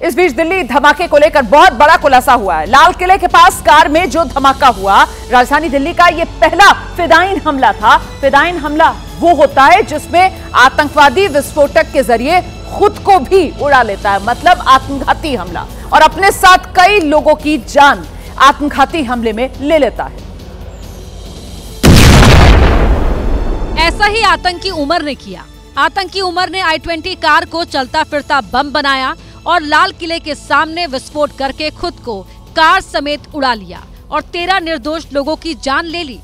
इस बीच दिल्ली धमाके को लेकर बहुत बड़ा खुलासा हुआ है। लाल किले के पास कार में जो धमाका हुआ, राजधानी दिल्ली का यह पहला फिदायिन हमला था। फिदायिन हमला वो होता है जिसमें आतंकवादी विस्फोटक के जरिए खुद को भी उड़ा लेता है, मतलब आत्मघाती हमला, और अपने साथ कई लोगों की जान आत्मघाती हमले में ले लेता है। ऐसा ही आतंकी उमर ने किया। आतंकी उमर ने i-20 कार को चलता फिरता बम बनाया और लाल किले के सामने विस्फोट करके खुद को कार समेत उड़ा लिया और 13 निर्दोष लोगों की जान ले ली।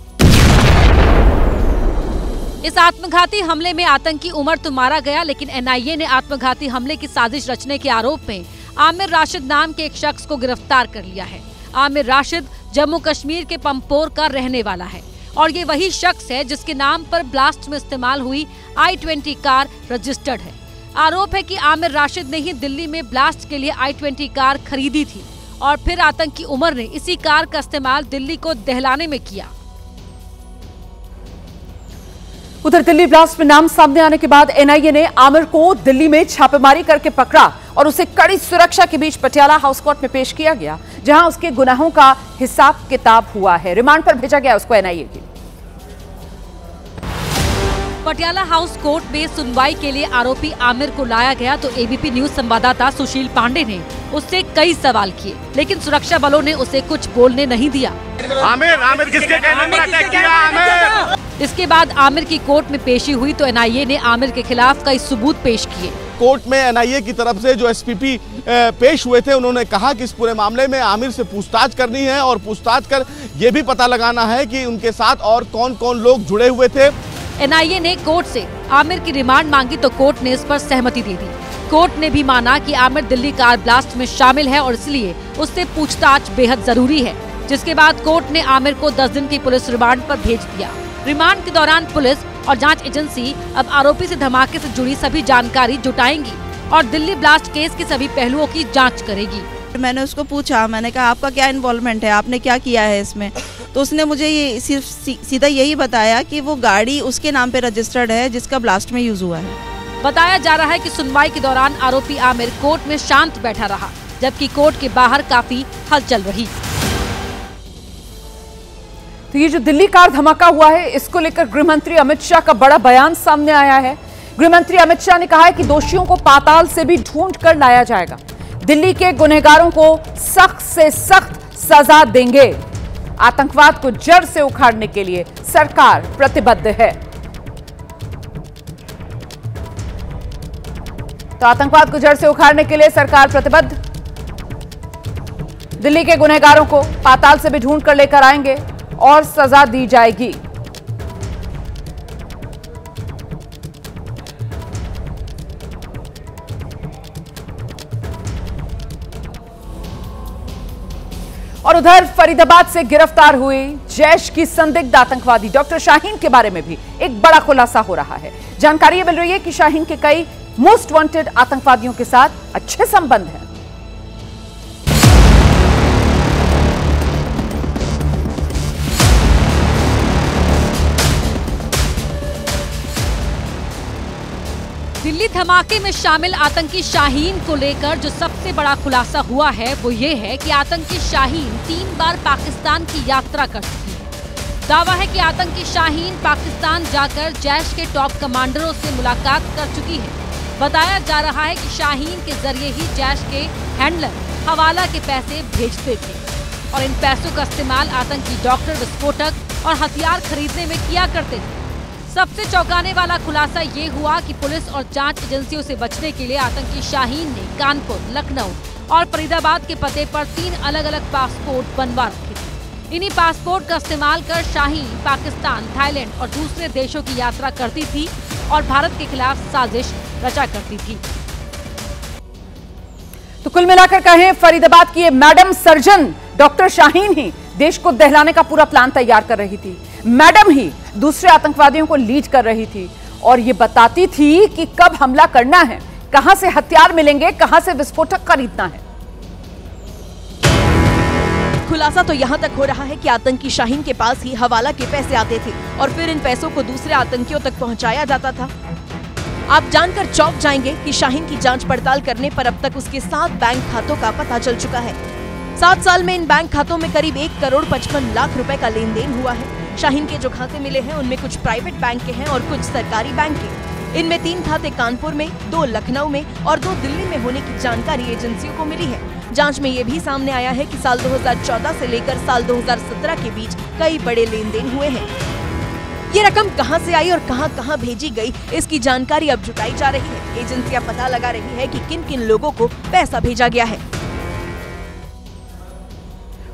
इस आत्मघाती हमले में आतंकी उमर तो मारा गया, लेकिन एनआईए ने आत्मघाती हमले की साजिश रचने के आरोप में आमिर राशिद नाम के एक शख्स को गिरफ्तार कर लिया है। आमिर राशिद जम्मू कश्मीर के पंपोर का रहने वाला है और ये वही शख्स है जिसके नाम पर ब्लास्ट में इस्तेमाल हुई i-20 कार रजिस्टर्ड है। आरोप है कि आमिर राशिद ने ही दिल्ली में ब्लास्ट के लिए i-20 कार खरीदी थी और फिर आतंकी उमर ने इसी कार का इस्तेमाल दिल्ली को दहलाने में किया। उधर दिल्ली ब्लास्ट में नाम सामने आने के बाद एनआईए ने आमिर को दिल्ली में छापेमारी करके पकड़ा और उसे कड़ी सुरक्षा के बीच पटियाला हाउस कोर्ट में पेश किया गया, जहां उसके गुनाहों का हिसाब किताब हुआ है। रिमांड पर भेजा गया उसको एनआईए की। पटियाला हाउस कोर्ट में सुनवाई के लिए आरोपी आमिर को लाया गया तो एबीपी न्यूज संवाददाता सुशील पांडे ने उससे कई सवाल किए, लेकिन सुरक्षा बलों ने उसे कुछ बोलने नहीं दिया। आमिर किसके कहने पर अटैक किया? आमिर। इसके बाद आमिर की कोर्ट में पेशी हुई तो एनआईए ने आमिर के खिलाफ कई सबूत पेश किए। कोर्ट में एनआईए की तरफ से जो एसपीपी पेश हुए थे, उन्होंने कहा कि इस पूरे मामले में आमिर से पूछताछ करनी है और पूछताछ कर ये भी पता लगाना है कि उनके साथ और कौन कौन लोग जुड़े हुए थे। एनआईए ने कोर्ट से आमिर की रिमांड मांगी तो कोर्ट ने इस पर सहमति दे दी। कोर्ट ने भी माना कि आमिर दिल्ली कार ब्लास्ट में शामिल है और इसलिए उससे पूछताछ बेहद जरूरी है, जिसके बाद कोर्ट ने आमिर को 10 दिन की पुलिस रिमांड पर भेज दिया। रिमांड के दौरान पुलिस और जांच एजेंसी अब आरोपी से धमाके से जुड़ी सभी जानकारी जुटाएंगी और दिल्ली ब्लास्ट केस के सभी पहलुओं की जांच करेगी। मैंने उसको पूछा, मैंने कहा आपका क्या इन्वॉल्वमेंट है, आपने क्या किया है इसमें, तो उसने मुझे ये सिर्फ सीधा यही बताया कि वो गाड़ी उसके नाम पे रजिस्टर्ड है जिसका ब्लास्ट में यूज हुआ है। बताया जा रहा है कि सुनवाई के दौरान आरोपी आमिर कोर्ट में शांत बैठा रहा, जबकि कोर्ट के बाहर काफी हलचल रही। तो ये जो दिल्ली कार धमाका हुआ है, इसको लेकर गृहमंत्री अमित शाह का बड़ा बयान सामने आया है। गृहमंत्री अमित शाह ने कहा है कि दोषियों को पाताल से भी ढूंढ कर लाया जाएगा। दिल्ली के गुनहगारों को सख्त से सख्त सजा देंगे। आतंकवाद को जड़ से उखाड़ने के लिए सरकार प्रतिबद्ध है। तो आतंकवाद को जड़ से उखाड़ने के लिए सरकार प्रतिबद्ध। दिल्ली के गुनहगारों को पाताल से भी ढूंढ कर लेकर आएंगे और सजा दी जाएगी। और उधर फरीदाबाद से गिरफ्तार हुई जैश की संदिग्ध आतंकवादी डॉक्टर शाहीन के बारे में भी एक बड़ा खुलासा हो रहा है। जानकारी मिल रही है कि शाहीन के कई मोस्ट वांटेड आतंकवादियों के साथ अच्छे संबंध हैं। दिल्ली धमाके में शामिल आतंकी शाहीन को लेकर जो सबसे बड़ा खुलासा हुआ है वो ये है कि आतंकी शाहीन 3 बार पाकिस्तान की यात्रा कर चुकी है। दावा है कि आतंकी शाहीन पाकिस्तान जाकर जैश के टॉप कमांडरों से मुलाकात कर चुकी है। बताया जा रहा है कि शाहीन के जरिए ही जैश के हैंडलर हवाला के पैसे भेजते थे और इन पैसों का इस्तेमाल आतंकी डॉक्टर, विस्फोटक और हथियार खरीदने में किया करते थे। सबसे चौंकाने वाला खुलासा ये हुआ कि पुलिस और जांच एजेंसियों से बचने के लिए आतंकी शाहीन ने कानपुर, लखनऊ और फरीदाबाद के पते पर 3 अलग-अलग पासपोर्ट बनवा रखे थे। इन्हीं पासपोर्ट का इस्तेमाल कर शाहीन पाकिस्तान, थाईलैंड और दूसरे देशों की यात्रा करती थी और भारत के खिलाफ साजिश रचा करती थी। तो कुल मिलाकर कहें, फरीदाबाद की ये मैडम सर्जन डॉक्टर शाहीन ही देश को दहलाने का पूरा प्लान तैयार कर रही थी। मैडम ही दूसरे आतंकवादियों को लीड कर रही थी और ये बताती थी कि कब हमला करना है, कहां से हथियार मिलेंगे, कहां से विस्फोटक खरीदना है। खुलासा तो यहाँ तक हो रहा है कि आतंकी शाहीन के पास ही हवाला के पैसे आते थे और फिर इन पैसों को दूसरे आतंकियों तक पहुँचाया जाता था। आप जानकर चौंक जाएंगे कि शाहीन की जांच पड़ताल करने पर अब तक उसके 7 बैंक खातों का पता चल चुका है। 7 साल में इन बैंक खातों में करीब 1,55,00,000 रुपए का लेन देन हुआ है। शाहीन के जो खाते मिले हैं उनमें कुछ प्राइवेट बैंक के हैं और कुछ सरकारी बैंक के। इनमें 3 खाते कानपुर में, 2 लखनऊ में और 2 दिल्ली में होने की जानकारी एजेंसियों को मिली है। जांच में ये भी सामने आया है कि साल 2014 से लेकर साल 2017 के बीच कई बड़े लेन देन हुए हैं। ये रकम कहां से आई और कहां भेजी गई, इसकी जानकारी अब जुटाई जा रही है। एजेंसियां पता लगा रही है कि किन किन लोगों को पैसा भेजा गया है।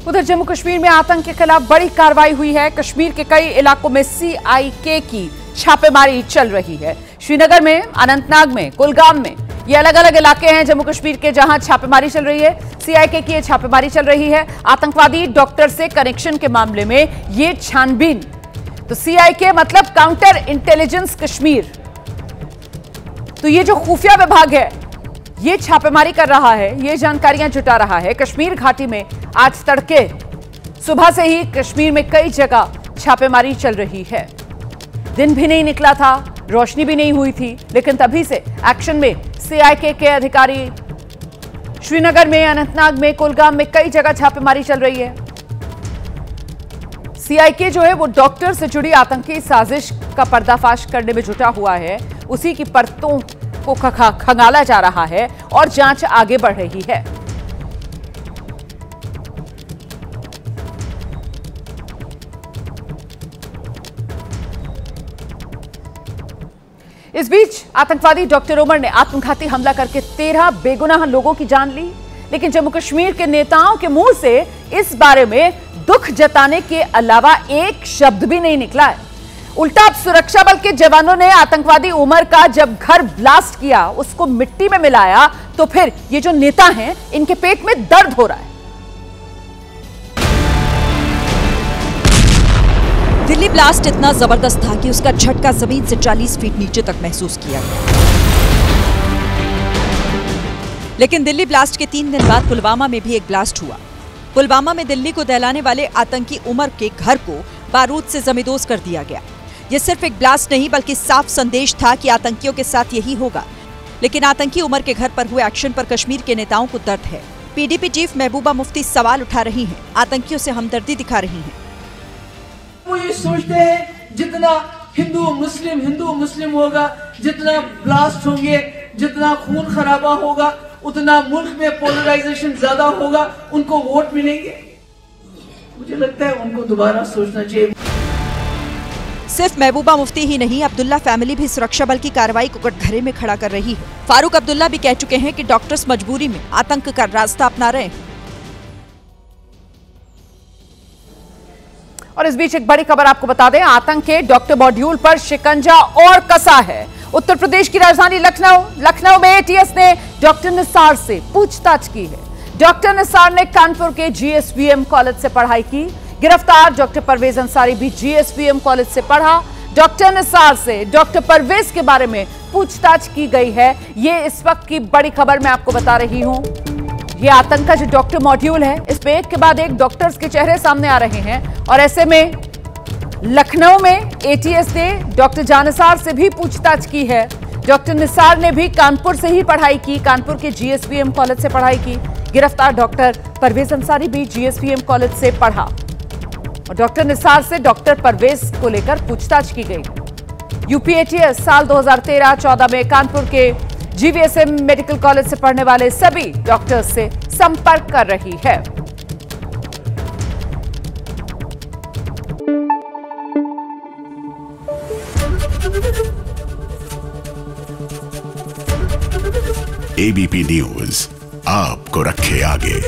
उधर जम्मू कश्मीर में आतंक के खिलाफ बड़ी कार्रवाई हुई है। कश्मीर के कई इलाकों में CIK की छापेमारी चल रही है। श्रीनगर में, अनंतनाग में, कुलगाम में, ये अलग अलग इलाके हैं जम्मू कश्मीर के जहां छापेमारी चल रही है। CIK की छापेमारी चल रही है। आतंकवादी डॉक्टर से कनेक्शन के मामले में ये छानबीन। तो CIK मतलब काउंटर इंटेलिजेंस कश्मीर। तो ये जो खुफिया विभाग है ये छापेमारी कर रहा है, ये जानकारियां जुटा रहा है। कश्मीर घाटी में आज तड़के सुबह से ही कश्मीर में कई जगह छापेमारी चल रही है। दिन भी नहीं निकला था, रोशनी भी नहीं हुई थी, लेकिन तभी से एक्शन में CIK के अधिकारी श्रीनगर में, अनंतनाग में, कुलगाम में कई जगह छापेमारी चल रही है। CIK जो है वो डॉक्टर से जुड़ी आतंकी साजिश का पर्दाफाश करने में जुटा हुआ है। उसी की परतों को खंगाला जा रहा है और जांच आगे बढ़ रही है। इस बीच आतंकवादी डॉक्टर उमर ने आत्मघाती हमला करके 13 बेगुनाह लोगों की जान ली, लेकिन जम्मू कश्मीर के नेताओं के मुंह से इस बारे में दुख जताने के अलावा एक शब्द भी नहीं निकला है। उल्टा अब सुरक्षा बल के जवानों ने आतंकवादी उमर का जब घर ब्लास्ट किया, उसको मिट्टी में मिलाया, तो फिर ये जो नेता हैं इनके पेट में दर्द हो रहा है। दिल्ली ब्लास्ट इतना जबरदस्त था कि उसका झटका जमीन से 40 फीट नीचे तक महसूस किया गया। लेकिन दिल्ली ब्लास्ट के 3 दिन बाद पुलवामा में भी एक ब्लास्ट हुआ। पुलवामा में दिल्ली को दहलाने वाले आतंकी उमर के घर को बारूद से जमींदोज कर दिया गया। यह सिर्फ एक ब्लास्ट नहीं बल्कि साफ संदेश था कि आतंकियों के साथ यही होगा। लेकिन आतंकी उमर के घर पर हुए एक्शन पर कश्मीर के नेताओं को दर्द है। PDP चीफ महबूबा मुफ्ती सवाल उठा रही हैं, आतंकियों से हमदर्दी दिखा रही हैं। वो ये सोचते हैं जितना हिंदू मुस्लिम होगा, जितना ब्लास्ट होंगे, जितना खून खराबा होगा, उतना मुल्क में पोलराइजेशन ज्यादा होगा, उनको वोट मिलेंगे। मुझे लगता है उनको दोबारा सोचना चाहिए। सिर्फ महबूबा मुफ्ती ही नहीं, अब्दुल्ला फैमिली भी सुरक्षा बल की कार्रवाई को कटघरे में खड़ा कर रही है। फारूक अब्दुल्ला भी कह चुके हैं कि डॉक्टर्स मजबूरी में आतंक का रास्ता अपना रहे हैं। और इस बीच एक बड़ी खबर आपको बता दें, आतंक के डॉक्टर मॉड्यूल पर शिकंजा और कसा है। उत्तर प्रदेश की राजधानी लखनऊ में ATS ने डॉक्टर निसार से पूछताछ की है। डॉक्टर निसार ने कानपुर के GSVM कॉलेज से पढ़ाई की। गिरफ्तार डॉक्टर परवेज अंसारी भी GSVM कॉलेज से पढ़ा। डॉक्टर निसार से डॉक्टर परवेज के बारे में पूछताछ की गई है। ये इस वक्त की बड़ी खबर मैं आपको बता रही हूं। ये आतंक का जो डॉक्टर मॉड्यूल है, इस पे एक के बाद एक डॉक्टर्स के चेहरे सामने आ रहे हैं और ऐसे में लखनऊ में ATS ने डॉक्टर जानिसार से भी पूछताछ की है। डॉक्टर निसार ने भी कानपुर से ही पढ़ाई की, कानपुर के GSVM कॉलेज से पढ़ाई की। गिरफ्तार डॉक्टर परवेज अंसारी भी GSVM कॉलेज से पढ़ा और डॉक्टर निसार से डॉक्टर परवेज को लेकर पूछताछ की गई। यूपी ATS साल 2013-14 में कानपुर के GVSM मेडिकल कॉलेज से पढ़ने वाले सभी डॉक्टर्स से संपर्क कर रही है। ABP न्यूज आपको रखे आगे।